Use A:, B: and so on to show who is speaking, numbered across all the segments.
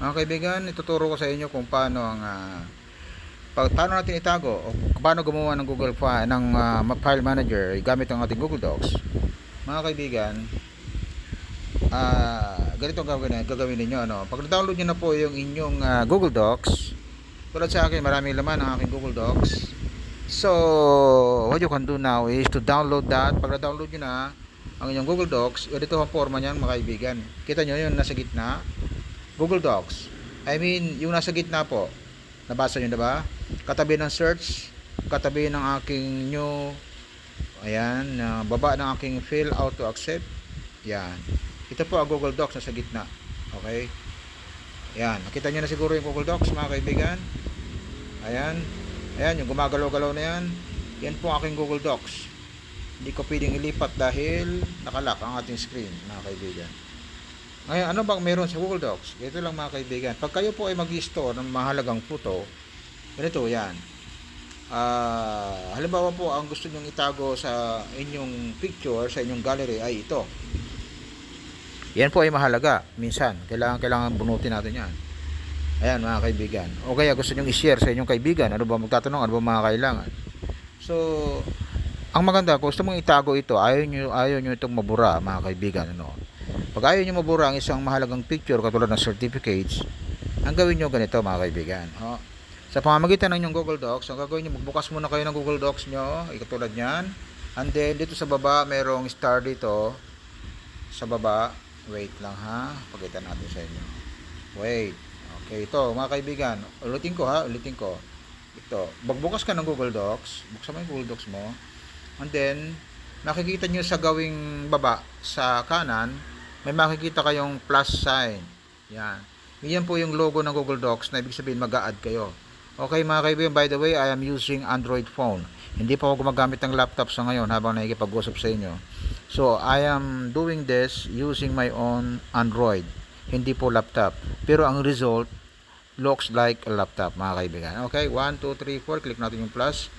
A: Mga kaibigan, ituturo ko sa inyo kung paano paano natin itago o paano gumawa ng Google File File Manager gamit ang ating Google Docs. Mga kaibigan, ganito ang gagawin ninyo, ano? Pag download niyo na po yung inyong Google Docs, tulad sa akin, maraming laman ang aking Google Docs. So, what you can do now is to download that. Pag na-download niyo na ang inyong Google Docs, ganito ang forma niyan, mga kaibigan. Kita niyo yung nasa gitna, Google Docs. I mean, yung nasa gitna po. Nabasa nyo, diba? Katabi ng search, katabi ng aking new, ayan, baba ng aking fill out to accept. Yan. Ito po ang Google Docs nasa gitna. Okay? Yan. Nakita nyo na siguro yung Google Docs, mga kaibigan. Ayan. Ayan, yung gumagalaw-galaw na yan. Yan po ang aking Google Docs. Hindi ko pwedeng ilipat dahil nakalock ang ating screen, mga kaibigan. Ngayon, ano bang meron sa Google Docs? Ito lang, mga kaibigan. Pag kayo po ay mag-store ng mahalagang photo, ganito yan. Halimbawa po, ang gusto nyong itago sa inyong picture, sa inyong gallery ay ito. Yan po ay mahalaga. Minsan, kailangan bunutin natin yan. Ayan, mga kaibigan. O kaya gusto nyong i-share sa inyong kaibigan. Ano ba magtatanong? Ano ba mga kailangan? So, ang maganda, kung gusto mong itago ito, ayaw nyo itong mabura, mga kaibigan. Ano? Pag ayaw nyo mabura ang isang mahalagang picture katulad ng certificates, ang gawin nyo ganito, mga kaibigan. Sa pamamagitan ng inyong Google Docs, ang gagawin nyo, magbukas muna kayo ng Google Docs nyo, katulad nyan. And then, dito sa baba, merong star dito. Sa baba, wait lang ha, pakita natin sa inyo. Wait. Okay, ito, mga kaibigan. Ulitin ko. Ito, magbukas ka ng Google Docs. Buksan mo yung Google Docs mo. And then, nakikita nyo sa gawing baba, sa kanan, may makikita kayong plus sign. Yan. Yan po yung logo ng Google Docs na ibig sabihin mag-a-add kayo. Okay, mga kaibigan, by the way, I am using Android phone. Hindi pa ako gumagamit ng laptop sa ngayon habang nakikipag-usap sa inyo. So, I am doing this using my own Android. Hindi po laptop. Pero ang result looks like a laptop, mga kaibigan. Okay, 1, 2, 3, 4. Click natin yung plus.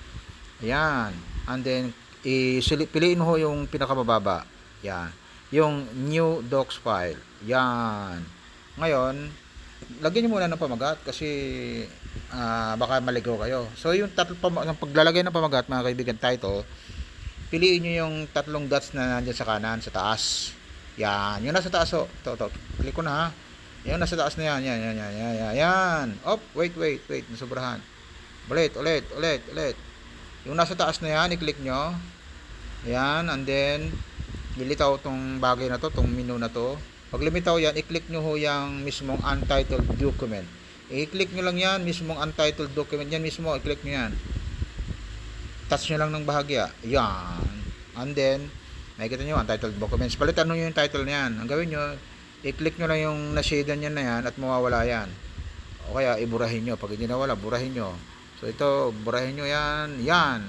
A: Ayan. And then, piliin mo yung pinakamababa. Yan. Yung new docs file. Yan. Ngayon, lagyan nyo muna ng pamagat kasi baka maligaw kayo. So, yung paglalagay ng pamagat, mga kaibigan, title, piliin nyo yung tatlong dots na nandyan sa kanan, sa taas. Yan. Yung nasa taas, ito. Click ko na ha. Yung nasa taas na yan. Yan. Op, wait. Nasobrahan. Ulit. Yung nasa taas na yan, i-click nyo. Yan. And then, lilitaw tong bagay na to, tong menu na to. Pag lumitaw yan, i-click nyo ho yung mismong untitled document. I-click nyo lang yan, mismong untitled document. Yan mismo, i-click nyo yan. Touch nyo lang ng bahagya. Yan. And then, nakikita nyo, untitled documents. Palitan nyo yung title na yan. Ang gawin nyo, i-click nyo lang yung na-shaden yan na yan at mawawala yan. O kaya, iburahin nyo. Pag hindi nawala, burahin nyo. So, ito, burahin nyo yan. Yan.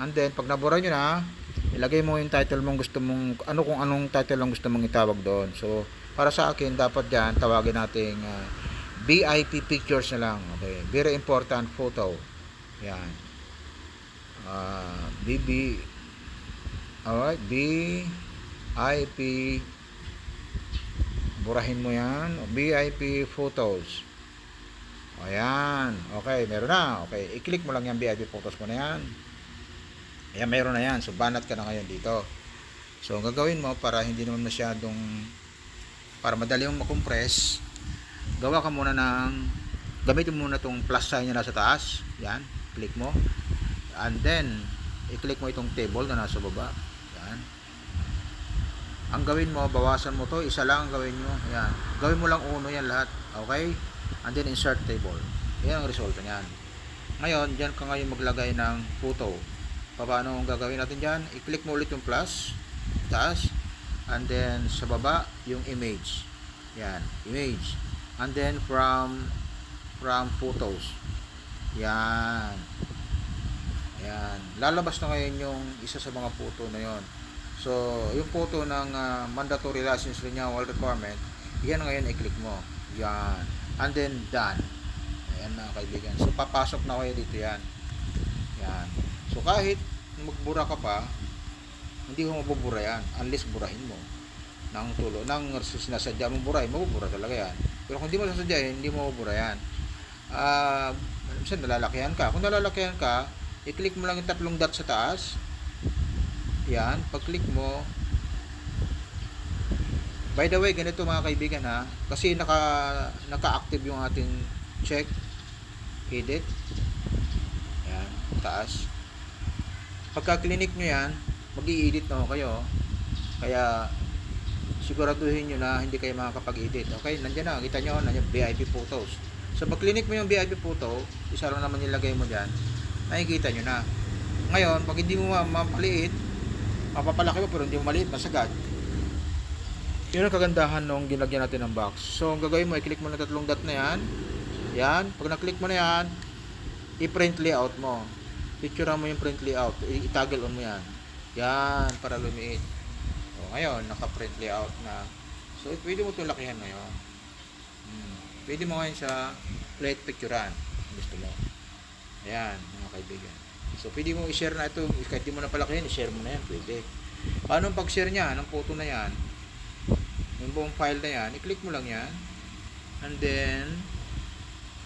A: And then, pag nabura nyo na, ilagay mo yung title mong gusto mong, kung anong title ang gusto mong itawag doon. So, para sa akin, dapat dyan, tawagin nating VIP pictures na lang. Okay. Very important photo. Yan. Alright. VIP. Burahin mo yan. VIP photos. Ayan. Okay, meron na. Okay, i-click mo lang yung VIP photos mo na yan. Ayan, meron na yan. So, banat ka na ngayon dito. So, ang gagawin mo para hindi naman masyadong, para madali yung makompress, gawa ka muna gamitin muna itong plus sign na nasa taas. Yan. Click mo. And then, i-click mo itong table na nasa baba. Yan. Ang gawin mo, bawasan mo to. Isa lang ang gawin mo. Yan. Gawin mo lang uno yan lahat. Okay? And then, insert table. Yan ang resulta niyan. Ngayon, dyan ka ngayon maglagay ng photo. Paano ang gagawin natin dyan? I-click mo ulit yung plus, taas, and then sa baba, yung image. Yan, image. And then from photos. Yan. Yan. Lalabas na ngayon yung isa sa mga photo na yon. So, yung photo ng mandatory license renewal requirement, yan ngayon i-click mo. Yan. And then done. Ayan, mga kaibigan. So, papasok na kayo dito yan. Yan. So, kahit magbura ka pa, hindi mo mabubura yan unless burahin mo ng tulo, ng sinasadya mong burahin, mabubura talaga yan. Pero kung di mo sasadyain, hindi mo mabura yan. Minsan nalalakihan ka. Kung nalalakihan ka, i-click mo lang yung tatlong dot sa taas. Yan, pag-click mo. By the way, ganito mga kaibigan ha, kasi naka-active yung ating check, edit. Yan, taas. Pagka-clinic nyo yan, mag-i-edit na kayo. Kaya, siguraduhin nyo na hindi kayo makakapag-edit. Okay, nandiyan na, kita nyo, nandiyan VIP photos. So, pag clinic mo yung VIP photo, isa lang naman nilagay mo dyan, nakikita nyo na. Ngayon, pag hindi mo mapaliit, mapapalaki mo pero hindi mo maliit, masagad. Yun ang kagandahan nung ginagyan natin ng box. So, ang gagawin mo, i-click mo na tatlong dot na yan. Yan, pag na-click mo na yan, i-print layout mo. Picturean mo yung print layout, i-toggle on mo yan. Yan, para lumiit. So, ngayon, naka-print layout na. So, pwede mo itong lakihan ngayon. Pwede mo ngayon sa plate picturean. Gusto mo. Ayan, mga kaibigan. So, pwede mo i-share na ito. Kahit di mo na palakihin, i-share mo na yan. Pwede. Paano pag-share niya ng photo na yan? Yung buong file na yan, i-click mo lang yan. And then,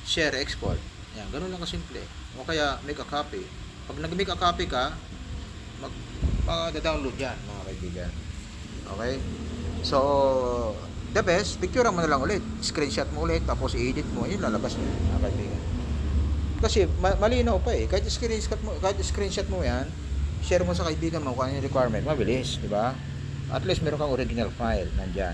A: share, export. Yan, ganun lang kasimple. O kaya, make a copy. Pag nag-make a copy ka, mag-download yan, mga kaibigan. Okay? So, the best, picture mo na lang ulit. Screenshot mo ulit, tapos i-edit mo. Yun, lalabas mo, mga kaibigan. Kasi, malinaw pa eh. Kahit screenshot mo yan, share mo sa kaibigan mo kung ano yung requirement. Mabilis, di ba? At least meron kang original file, nandyan.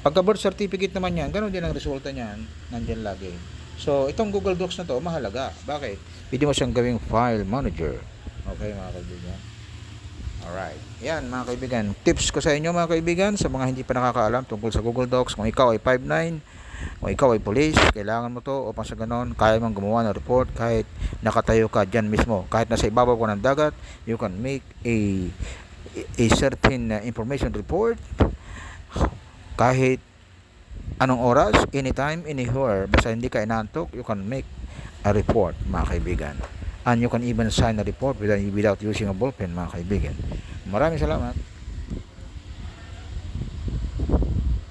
A: Pagka birth certificate naman yan, ganun din ang resulta niyan, nandyan lagi. So, itong Google Docs na to, mahalaga. Bakit? Pwede mo siyang gawing file manager. Okay, mga kaibigan. Alright. Yan, mga kaibigan. Tips ko sa inyo, mga kaibigan, sa mga hindi pa nakakaalam tungkol sa Google Docs. Kung ikaw ay 5'9", kung ikaw ay police, kailangan mo to upang sa ganon, kaya mong gumawa ng report kahit nakatayo ka dyan mismo. Kahit nasa ibabaw ko ng dagat, you can make a certain information report kahit anong oras, anytime, anywhere. Basta hindi ka inantok, you can make a report, mga kaibigan. And you can even sign a report without using a ballpen, mga kaibigan. Maraming salamat.